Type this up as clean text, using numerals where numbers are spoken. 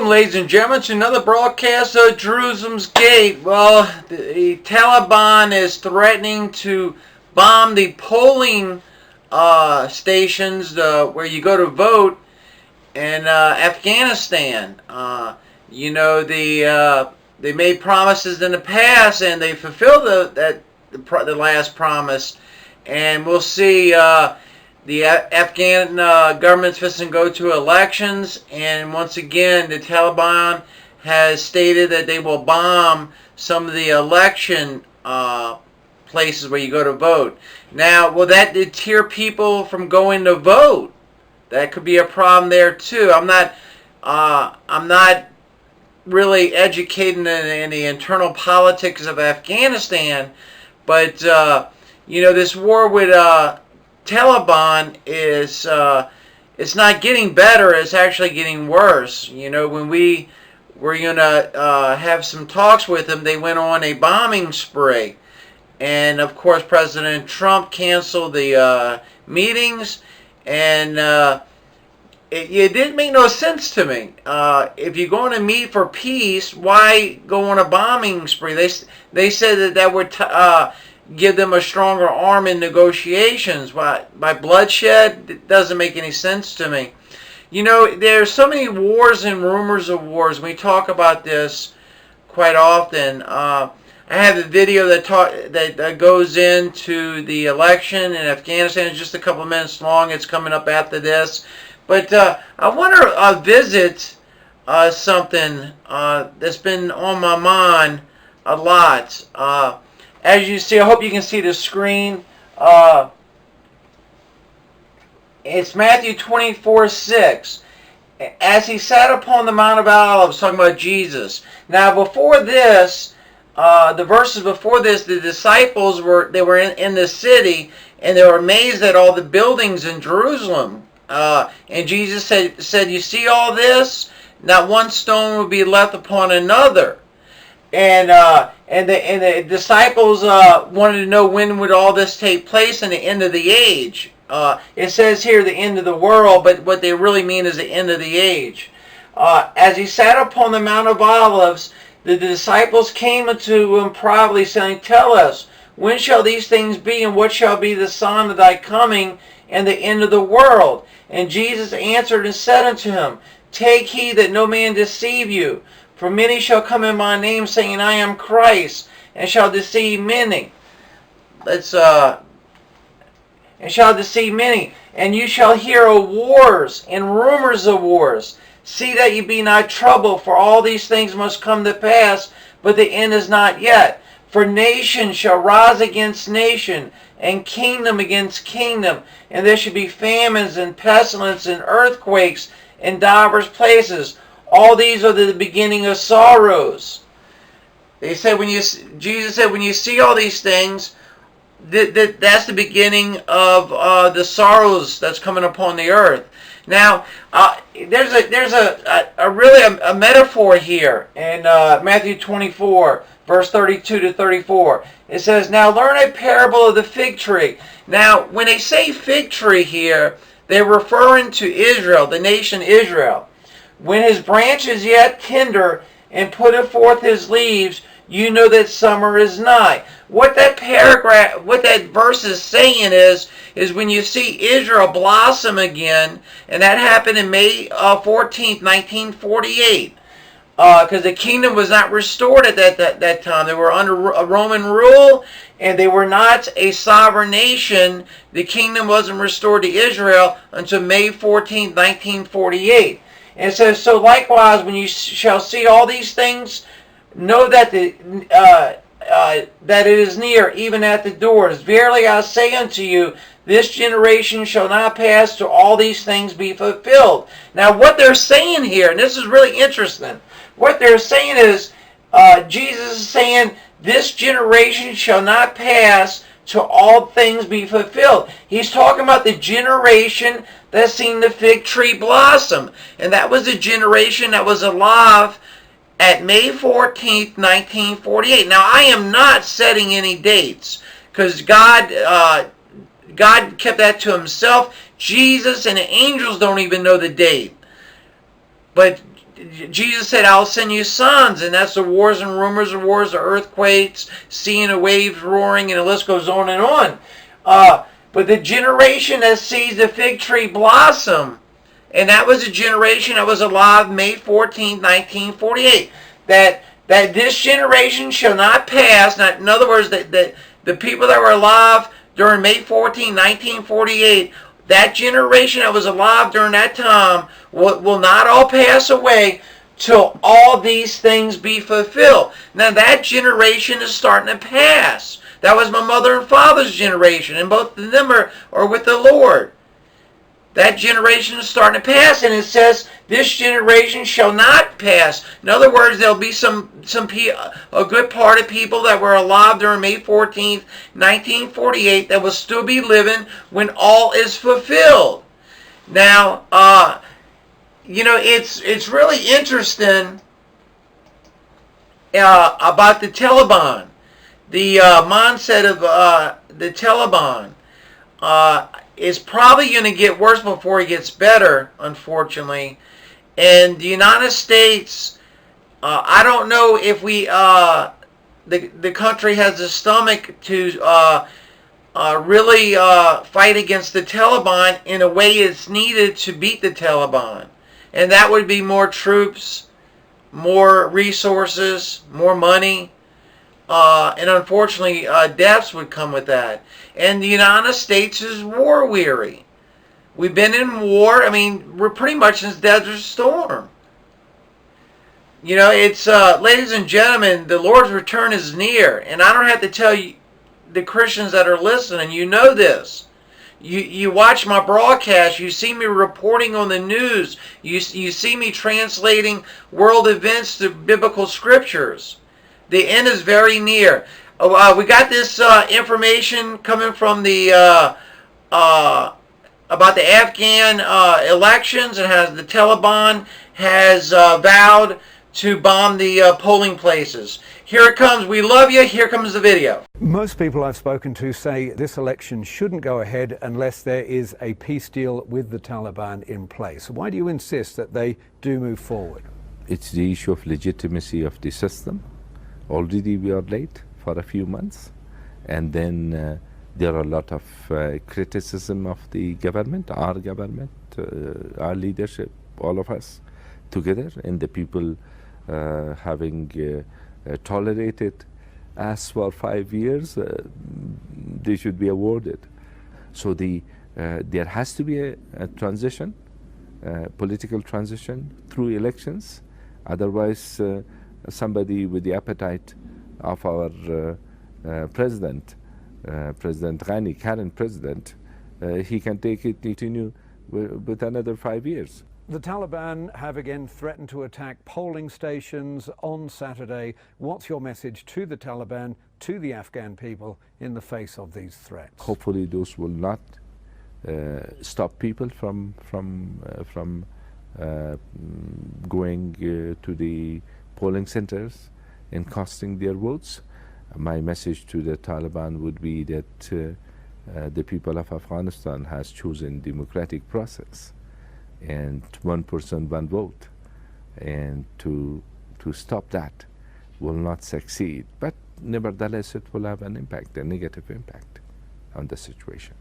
ladies and gentlemen, to another broadcast of Jerusalem's Gate. Well, the Taliban is threatening to bomb the polling stations where you go to vote in Afghanistan. They made promises in the past, and they fulfilled the last promise. And we'll see. The Afghan government's supposed to go to elections, and once again, the Taliban has stated that they will bomb some of the election places where you go to vote. Now, will that deter people from going to vote? That could be a problem there too. I'm not really educated in the internal politics of Afghanistan, but this war with Taliban is it's not getting better, it's actually getting worse. When we were going to have some talks with them, they went on a bombing spree. And of course, President Trump canceled the meetings, and it didn't make no sense to me. If you're going to meet for peace, why go on a bombing spree? They said that would give them a stronger arm in negotiations. By bloodshed? It doesn't make any sense to me. There's so many wars and rumors of wars. We talk about this quite often. I have a video that goes into the election in Afghanistan. It's just a couple of minutes long. It's coming up after this. But I want to visit something that's been on my mind a lot. As you see, I hope you can see the screen. It's Matthew 24:6. As he sat upon the Mount of Olives, talking about Jesus. Now, before this, the verses before this, the disciples were in the city, and they were amazed at all the buildings in Jerusalem. And Jesus said, "You see all this? Not one stone will be left upon another." And the disciples wanted to know when would all this take place in the end of the age. It says here the end of the world, but what they really mean is the end of the age. As he sat upon the Mount of Olives, the disciples came unto him privately, saying, "Tell us, when shall these things be, and what shall be the sign of thy coming and the end of the world?" And Jesus answered and said unto him, "Take heed that no man deceive you. For many shall come in my name, saying, I am Christ, and shall deceive many. And shall deceive many. And you shall hear of wars and rumors of wars. See that ye be not troubled, for all these things must come to pass, but the end is not yet. For nation shall rise against nation, and kingdom against kingdom, and there shall be famines and pestilence and earthquakes in divers places. All these are the beginning of sorrows. Jesus said, when you see all these things, that's the beginning of the sorrows that's coming upon the earth. Now, there's a metaphor here in Matthew 24, verse 32 to 34. It says, "Now learn a parable of the fig tree." Now, when they say fig tree here, they're referring to Israel, the nation Israel. "When his branch is yet tender and putteth forth his leaves, you know that summer is nigh." What that verse is saying is when you see Israel blossom again, and that happened in May 14th, 1948, because the kingdom was not restored at that time. They were under a Roman rule, and they were not a sovereign nation. The kingdom wasn't restored to Israel until May 14th, 1948. And it says, "So likewise, when you shall see all these things, know that that it is near, even at the doors. Verily I say unto you, this generation shall not pass till all these things be fulfilled." Now, what they're saying here, and this is really interesting, what they're saying is, Jesus is saying, this generation shall not pass till all things be fulfilled. He's talking about the generation that seen the fig tree blossom. And that was the generation that was alive at May 14th, 1948. Now, I am not setting any dates, because God kept that to himself. Jesus and the angels don't even know the date. But Jesus said, I'll send you sons, and that's the wars and rumors of wars, the earthquakes, seeing the waves roaring, and the list goes on and on. But the generation that sees the fig tree blossom, and that was a generation that was alive May 14, 1948, that this generation shall not pass. Not, in other words, that the people that were alive during May 14, 1948, that generation that was alive during that time will not all pass away till all these things be fulfilled. Now that generation is starting to pass. That was my mother and father's generation, and both of them are with the Lord. That generation is starting to pass, and it says this generation shall not pass. In other words, there'll be a good part of people that were alive during May 14th, 1948 that will still be living when all is fulfilled. Now, it's really interesting about the Taliban. The mindset of the Taliban is probably going to get worse before it gets better, unfortunately. And the United States, I don't know if the country has the stomach to really fight against the Taliban in a way it's needed to beat the Taliban. And that would be more troops, more resources, more money. And unfortunately, deaths would come with that. And the United States is war weary. We've been in war. I mean, we're pretty much in Desert Storm. It's ladies and gentlemen, the Lord's return is near, and I don't have to tell you, the Christians that are listening, you know this. You watch my broadcast. You see me reporting on the news. You see me translating world events to biblical scriptures. The end is very near. We got this information coming from the about the Afghan elections, and has the Taliban has vowed to bomb the polling places. Here it comes. We love you. Here comes the video. Most people I've spoken to say this election shouldn't go ahead unless there is a peace deal with the Taliban in place. Why do you insist that they do move forward? It's the issue of legitimacy of the system. Already we are late for a few months, and then there are a lot of criticism of the government, our leadership, all of us together, and the people having tolerated us for 5 years, they should be awarded. So there has to be a transition, political transition through elections. Otherwise, somebody with the appetite of our president, President Ghani, current president, he can take it, continue with another 5 years. The Taliban have again threatened to attack polling stations on Saturday. What's your message to the Taliban, to the Afghan people in the face of these threats? Hopefully those will not stop people from going to the polling centers and casting their votes. My message to the Taliban would be that the people of Afghanistan has chosen democratic process, and one person, one vote, and to stop that will not succeed. But nevertheless, it will have an impact, a negative impact on the situation.